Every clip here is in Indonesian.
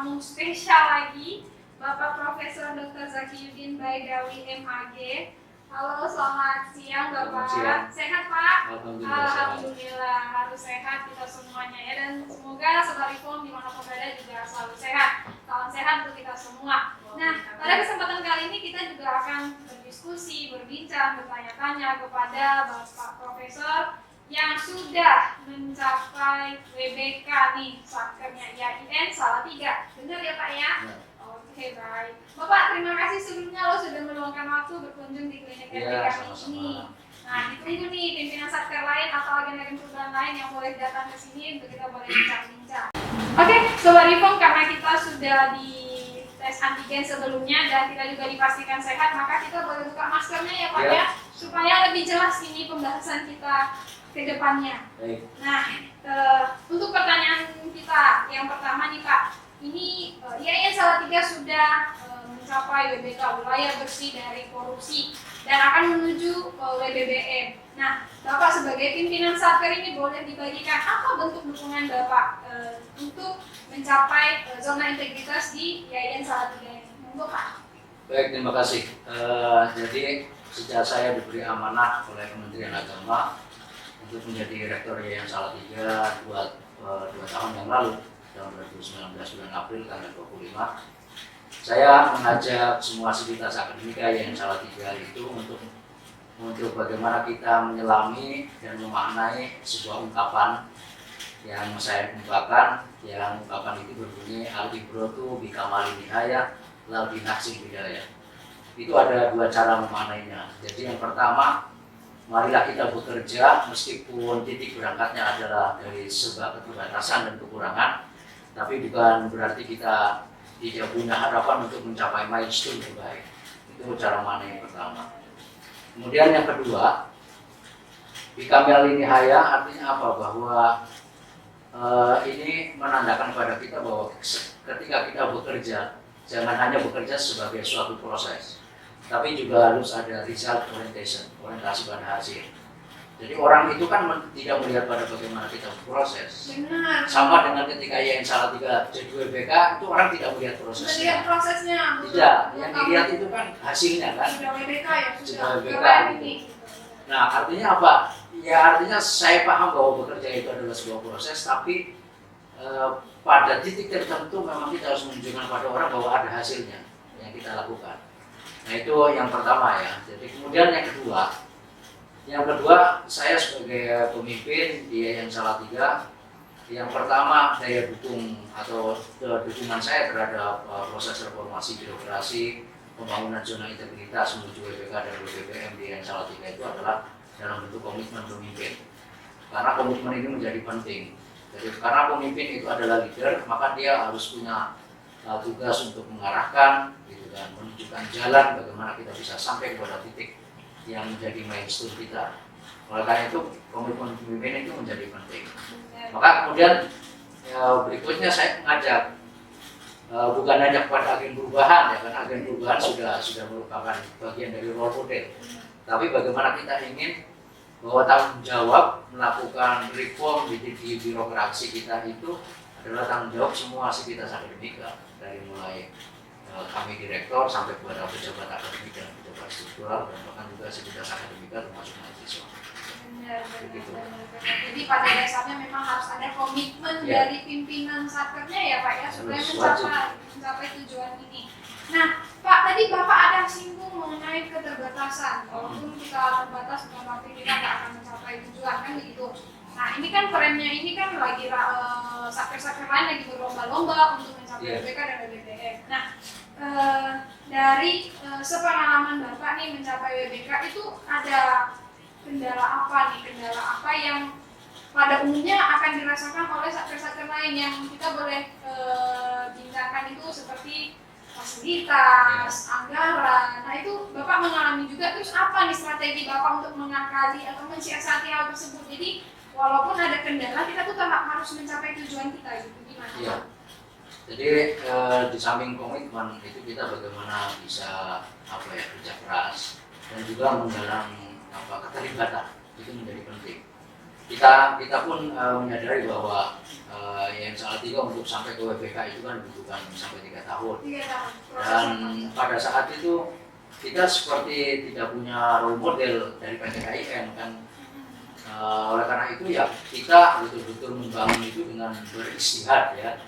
tamu spesial lagi, Bapak Profesor Dr. Zakiyuddin Baidawi MAG. Halo, selamat siang Bapak. Sehat Pak? Alhamdulillah, harus sehat kita semuanya ya, dan semoga Sobat Reform dimanapun berada juga selalu sehat. Salam sehat untuk kita semua. Nah, pada kesempatan kali ini kita juga akan berdiskusi, berbincang, bertanya-tanya kepada Bapak Profesor yang sudah mencapai WBK nih, satkernya IAIN Salatiga. Benar ya Pak ya? Oke, baik. Bapak, terima kasih sebelumnya lo sudah meluangkan waktu berkunjung di klinik RP kami ini. Nah, ditunggu nih pimpinan satker lain atau agen-agen perubahan lain yang boleh datang ke sini untuk kita boleh bincang-bincang. Oke, Sobat Reform, karena kita sudah di tes antigen sebelumnya dan kita juga dipastikan sehat, maka kita boleh buka maskernya ya Pak ya, supaya lebih jelas ini pembahasan kita ke depannya. Nah, untuk pertanyaan kita yang pertama nih Pak, ini IAIN Salatiga sudah mencapai WBK, wilayah bersih dari korupsi, dan akan menuju WBBM. Nah, Bapak sebagai pimpinan satker ini boleh dibagikan apa bentuk dukungan Bapak untuk mencapai zona integritas di IAIN Salatiga ini? Monggo Pak. Baik, terima kasih. Jadi sejak saya diberi amanah oleh Kementerian Agama untuk menjadi rektor IAIN Salatiga 2 tahun yang lalu, tahun 2019 bulan April tanggal 25, saya mengajak semua sivitas akademika IAIN Salatiga itu untuk bagaimana kita menyelami dan memaknai sebuah ungkapan yang saya ungkapkan, yang ungkapan itu berbunyi al-ibrotu bikamali nihaya la binaqsil bidayah. Itu ada 2 cara memaknainya. Jadi yang pertama, marilah kita bekerja meskipun titik berangkatnya adalah dari sebab keterbatasan dan kekurangan, tapi bukan berarti kita tidak punya harapan untuk mencapai milestone terbaik. Itu cara mana yang pertama. Kemudian yang kedua, bikamali nihaya artinya apa? Bahwa ini menandakan kepada kita bahwa ketika kita bekerja, jangan hanya bekerja sebagai suatu proses, tapi juga harus ada result orientation, orientasi pada hasil. Jadi orang itu kan tidak melihat pada bagaimana kita berproses. Benar. Sama dengan ketika IAIN Salatiga jadi WBK, itu orang tidak melihat prosesnya. Melihat prosesnya. Tidak, yang dilihat itu kan hasilnya kan. Sudah WBK ya, sudah WBK. Gitu. Nah, artinya apa? Ya artinya saya paham bahwa bekerja itu adalah sebuah proses, tapi pada titik tertentu memang kita harus menunjukkan pada orang bahwa ada hasilnya yang kita lakukan. Nah, itu yang pertama ya. Jadi kemudian yang kedua, saya sebagai pemimpin di IAIN Salatiga, yang pertama daya dukung atau dukungan saya terhadap proses reformasi birokrasi, pembangunan zona integritas menuju WBK dan WBBM di IAIN Salatiga itu adalah dalam bentuk komitmen pemimpin. Karena komitmen ini menjadi penting. Jadi karena pemimpin itu adalah leader, maka dia harus punya tugas untuk mengarahkan, gitu kan, menunjukkan jalan bagaimana kita bisa sampai kepada titik yang menjadi milestone kita. Oleh karena itu komitmen pemimpin itu menjadi penting. Maka kemudian berikutnya saya mengajak bukan hanya kepada agen perubahan ya, karena agen perubahan sudah merupakan bagian dari role model. Tapi bagaimana kita ingin bahwa tanggung jawab melakukan reform di birokrasi kita itu adalah tanggung jawab semua sivitas akademika, dari mulai kami direktor sampai kepada pejabat akademik dan pejabat struktural, dan bahkan juga sivitas akademika termasuk mahasiswa. Benar. Jadi pada dasarnya memang harus ada komitmen dari pimpinan satkernya ya Pak ya, supaya mencapai tujuan ini. Nah Pak, tadi Bapak ada singgung mengenai keterbatasan. Walaupun kita terbatas, bukan berarti kita nggak akan mencapai tujuan, kan begitu. Nah ini kan perannya ini kan lagi satker-satker lain lagi berlomba-lomba untuk mencapai WBK dan WBBM. Nah dari sepengalaman Bapak nih mencapai WBK itu ada kendala apa yang pada umumnya akan dirasakan oleh satker-satker lain yang kita boleh bincangkan itu seperti fasilitas, anggaran. Nah itu Bapak mengalami juga, terus apa nih strategi Bapak untuk mengakali atau mensiasati hal tersebut? Jadi walaupun ada kendala, kita tuh tetap harus mencapai tujuan kita gitu, gimana? Iya. Jadi di samping komitmen itu kita bagaimana bisa kerja keras dan juga menggalang keterlibatan, itu menjadi penting. Kita pun menyadari bahwa IAIN Salatiga Salatiga untuk sampai ke WBK itu kan dibutuhkan sampai 3 tahun. 3 tahun. Dan pada saat itu kita seperti tidak punya role model dari PT KIN kan. Oleh karena itu ya kita betul-betul membangun itu dengan beristihad ya.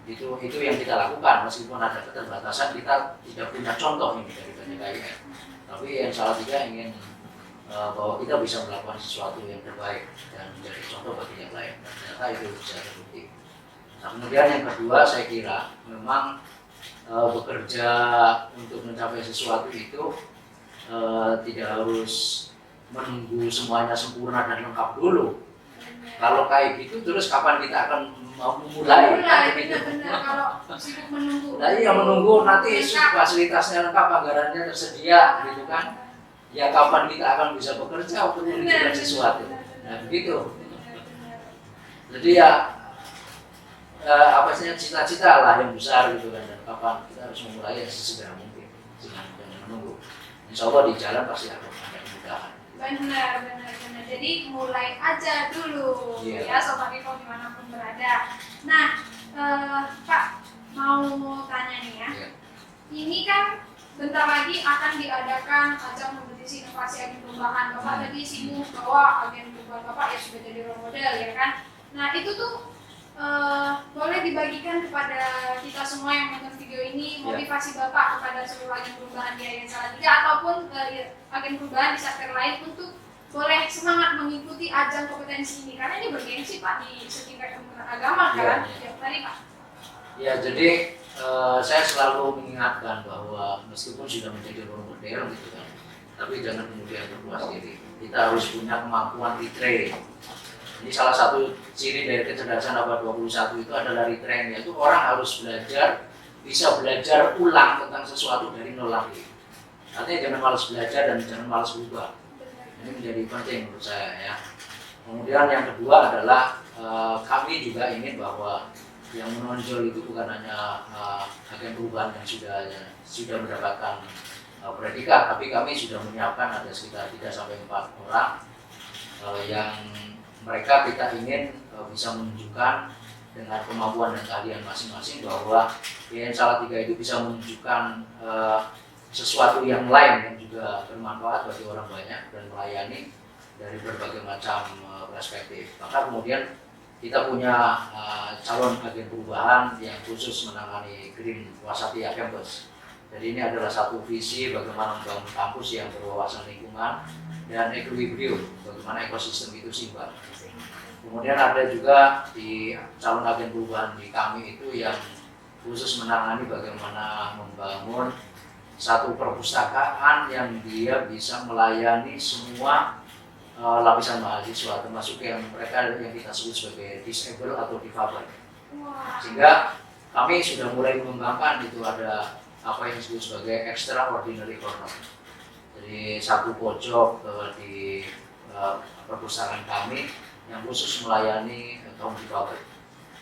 Itu yang kita lakukan meskipun ada keterbatasan, kita tidak punya contoh ini dari PT KIN. Tapi yang Salatiga ingin bahwa kita bisa melakukan sesuatu yang terbaik dan menjadi contoh bagi yang lain. Dan ternyata itu bisa terbukti. Nah, kemudian yang kedua saya kira memang bekerja untuk mencapai sesuatu itu tidak harus menunggu semuanya sempurna dan lengkap dulu. Kalau kayak gitu terus kapan kita akan mau memulai? Benar-benar kalau sibuk menunggu. Nah, iya menunggu nanti fasilitasnya lengkap, anggarannya tersedia gitu kan. Ya kapan kita akan bisa bekerja untuk menunjukkan sesuatu. Nah begitu. Jadi ya apa sih cita-cita lah yang besar gitu kan, dan kapan kita harus memulai yang sesegera mungkin, jangan menunggu. Insya Allah di jalan pasti akan ada kemudahan. Benar. Jadi mulai aja dulu, ya Sobat Info dimanapun berada. Nah, Pak mau tanya nih ya. Ini kan bentar lagi akan diadakan ajang kompetisi inovasi agen perubahan. Bapak tadi singgung bahwa agen perubahan Bapak ya sudah jadi role model ya kan. Nah itu tuh boleh dibagikan kepada kita semua yang menonton video ini, motivasi Bapak kepada seluruh agen perubahan di Yayasan Salatiga ataupun agen perubahan di sektor lain untuk boleh semangat mengikuti ajang kompetensi ini, karena ini bergengsi Pak di setingkat Kementerian Agama kan. Ya, tadi Pak. Ya jadi saya selalu mengingatkan bahwa meskipun sudah menjadi role model gitu kan, tapi jangan kemudian berpuas diri. Kita harus punya kemampuan retrain. Ini salah satu ciri dari kecerdasan abad 21 itu adalah retrain, yaitu orang harus bisa belajar ulang tentang sesuatu dari nol lagi. Artinya jangan malas belajar dan jangan malas berubah. Ini menjadi penting menurut saya ya. Kemudian yang kedua adalah kami juga ingin bahwa yang menonjol itu bukan hanya agen perubahan yang sudah mendapatkan predikat, tapi kami sudah menyiapkan ada sekitar 3-4 orang yang mereka kita ingin bisa menunjukkan dengan kemampuan dan keahlian masing-masing bahwa Yayasan Salatiga itu bisa menunjukkan sesuatu yang lain yang juga bermanfaat bagi orang banyak dan melayani dari berbagai macam perspektif. Maka kemudian kita punya calon agen perubahan yang khusus menangani Green Wasatya Campus. Jadi ini adalah satu visi bagaimana membangun kampus yang berwawasan lingkungan dan equilibrium, bagaimana ekosistem itu seimbang. Kemudian ada juga di calon agen perubahan di kami itu yang khusus menangani bagaimana membangun satu perpustakaan yang dia bisa melayani semua lapisan mahasiswa, termasuk yang mereka yang kita sebut sebagai disable atau difabel. Sehingga kami sudah mulai mengembangkan itu ada apa yang disebut sebagai extraordinary corner. Jadi satu pojok di perpustakaan kami yang khusus melayani kaum difabel.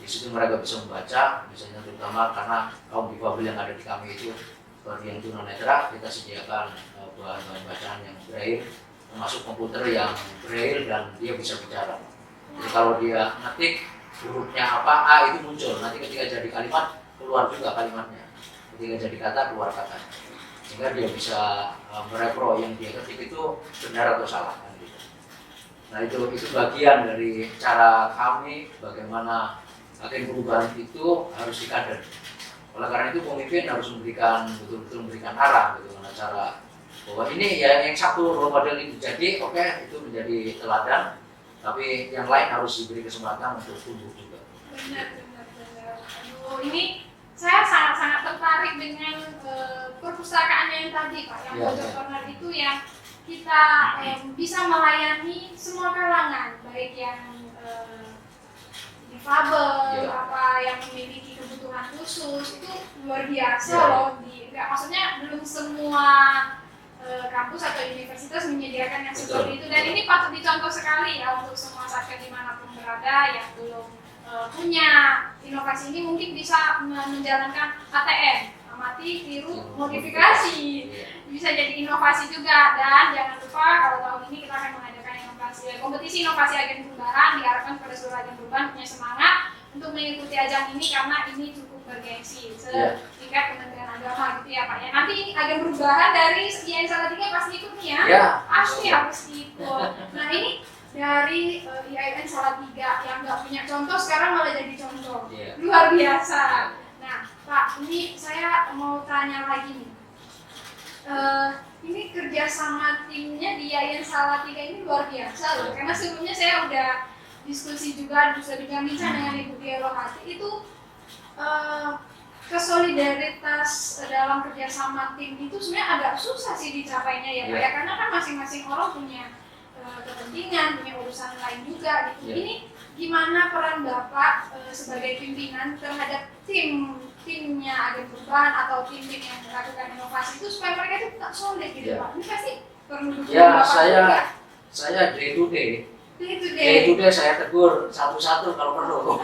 Di situ mereka bisa membaca, misalnya terutama karena kaum difabel yang ada di kami itu bagi yang tunanetra, kita sediakan bahan-bahan bacaan yang braille, termasuk komputer yang braille dan dia bisa bicara. Jadi kalau dia ngetik hurufnya apa, A itu muncul, nanti ketika jadi kalimat keluar juga kalimatnya, ketika jadi kata keluar kata, sehingga dia bisa merepro yang dia ketik itu benar atau salah kan gitu. Nah itu bagian dari cara kami bagaimana agen perubahan itu harus dikader. Oleh karena itu pemimpin harus betul-betul memberikan arah bagaimana cara bahwa ini ya yang satu role model itu jadi itu menjadi teladan, tapi yang lain harus diberi kesempatan untuk tumbuh juga. Benar. Aduh, ini saya sangat tertarik dengan perpustakaannya yang tadi Pak, yang pojok corner itu yang kita bisa melayani semua kalangan, baik yang difabel, apa yang memiliki kebutuhan khusus, itu luar biasa loh. Maksudnya belum semua kampus atau universitas menyediakan yang seperti itu, dan ini patut dicontoh sekali ya untuk semua satker dimanapun berada yang belum punya inovasi ini, mungkin bisa menjalankan ATM, amati, tiru, modifikasi, bisa jadi inovasi juga. Dan jangan lupa kalau tahun ini kita akan mengadakan kompetisi inovasi agen perubahan, diharapkan pada seluruh agen perubahan punya semangat untuk mengikuti ajang ini karena ini cukup bergengsi Iya. setingkat Kementerian Agama gitu ya Pak ya. Nanti ini ada perubahan dari IAIN Salatiga pasti ikut nih ya. Ya. Pasti harus ikut. Nah ini dari IAIN Salatiga yang nggak punya contoh sekarang malah jadi contoh. Iya. Luar biasa. Nah Pak, ini saya mau tanya lagi nih. Ini kerjasama timnya di IAIN Salatiga ini luar biasa loh. Karena sebelumnya saya udah diskusi juga bincang dengan Ibu Dia Rohati itu kesolidaritas dalam kerjasama tim itu sebenarnya agak susah sih dicapainya ya Pak ya, karena kan masing-masing orang punya kepentingan, punya urusan lain juga gitu. Ini gimana peran Bapak sebagai pimpinan terhadap timnya agen perubahan atau tim-tim yang melakukan inovasi itu supaya mereka itu tetap solid gitu Pak? Ini pasti perlu dukungan Bapak juga. Saya day to day Day to day. saya tegur satu-satu kalau perlu.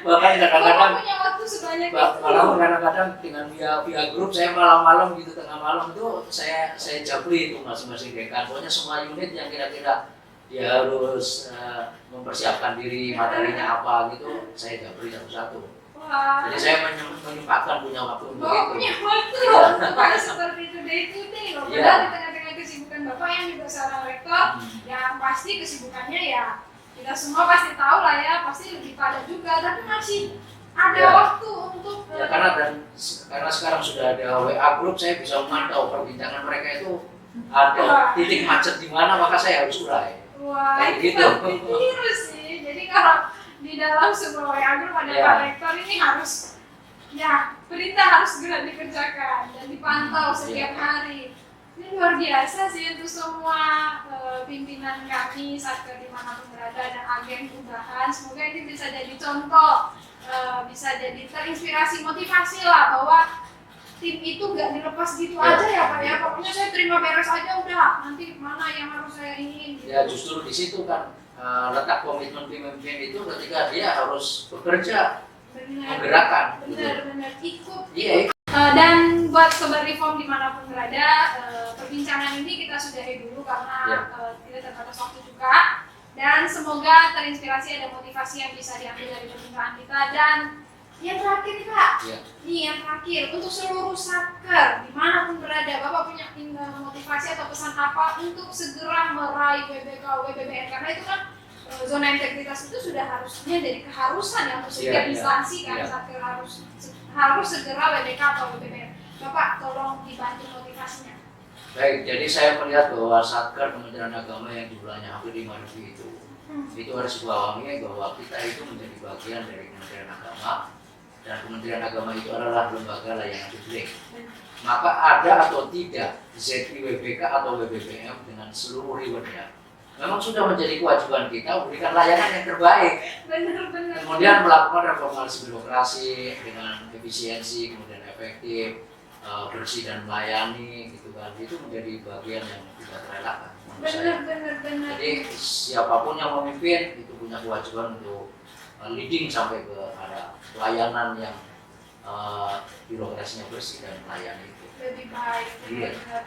Bahkan kadang-kadang Bapak punya waktu sebanyak itu. malam kadang-kadang dengan via grup saya malam-malam gitu, tengah malam itu saya jabri itu masing-masing dekan. Pokoknya semua unit yang kira-kira dia harus mempersiapkan diri, materinya apa gitu, saya jabri satu-satu. Wah. Jadi saya menyempatkan punya waktu untuk Bapak itu. punya waktu loh untuk hal seperti itu day to day loh. Iya. Padahal di tengah-tengah kesibukan Bapak yang juga seorang rektor, yang pasti kesibukannya ya kita semua pasti tahu lah ya, pasti lebih padat juga, tapi masih ada Iya. waktu untuk Ya karena sekarang sudah ada WA group, saya bisa memantau perbincangan mereka itu ada titik macet di mana, maka saya harus urai. wah Kayak itu gitu. biru sih. Jadi kalau di dalam sebuah WA group ada Iya. Pak Rektor ini harus ya perintah harus segera dikerjakan dan dipantau setiap hari. Ini luar biasa sih untuk semua pimpinan kami Satker dimanapun berada dan agen perubahan. Semoga ini bisa jadi contoh, bisa jadi terinspirasi, motivasi lah bahwa tim itu nggak dilepas gitu aja ya Pak ya. Pokoknya saya terima beres aja udah, nanti mana yang harus saya ingin. Gitu. Ya justru di situ kan letak komitmen pemimpin itu ketika dia harus bekerja, menggerakkan. Benar ikut. Iya. Dan buat Sobat Reform dimanapun berada, perbincangan ini kita sudahi dulu karena tidak terbatas waktu juga. Dan semoga terinspirasi, ada motivasi yang bisa diambil dari perbincangan kita. Dan yang terakhir nih Pak, nih yang terakhir untuk seluruh Satker dimanapun berada, Bapak punya motivasi atau pesan apa untuk segera meraih WBK, WBBN, karena itu kan zona integritas itu sudah harusnya jadi keharusan ya untuk setiap instansi kan. Satker harus segera WBK atau WBBN. Bapak tolong dibantu motivasinya. Baik, jadi saya melihat bahwa Satker Kementerian Agama yang jumlahnya hampir 5.000 itu harus dipahami bahwa kita itu menjadi bagian dari Kementerian Agama, dan Kementerian Agama itu adalah lembaga layanan publik. Maka ada atau tidak ZIWBK atau WBBM dengan seluruh rewardnya, memang sudah menjadi kewajiban kita memberikan layanan yang terbaik. Benar. Kemudian melakukan reformasi birokrasi dengan efisiensi, kemudian efektif, bersih dan melayani, gitu kan. Itu menjadi bagian yang tidak terelakkan. Benar. Jadi siapapun yang memimpin itu punya kewajiban untuk leading sampai ke arah pelayanan yang birokrasinya bersih dan melayani itu. Lebih baik. Iya. Benar.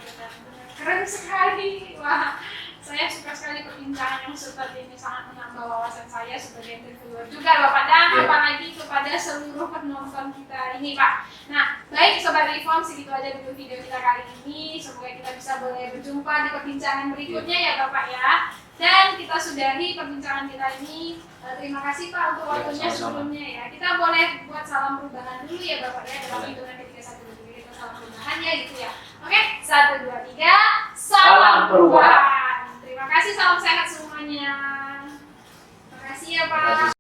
Keren sekali. Wah, saya suka sekali perbincangan yang seperti ini, sangat menambah wawasan saya sebagai interviewer juga Bapak, dan apalagi kepada seluruh penonton kita ini Pak. Nah, baik Sobat Reform, segitu aja dulu video kita kali ini. Semoga kita bisa boleh berjumpa di perbincangan berikutnya ya Bapak ya. Dan kita sudahi perbincangan kita ini. Terima kasih Pak untuk waktunya sebelumnya ya. Kita boleh buat salam perubahan dulu ya Bapak ya, dalam hitungan ketiga 1, 2, 3 kita salam perubahan ya gitu ya. Oke, 1, 2, 3, salam perubahan. Terima kasih, salam sehat semuanya. Terima kasih ya Pak.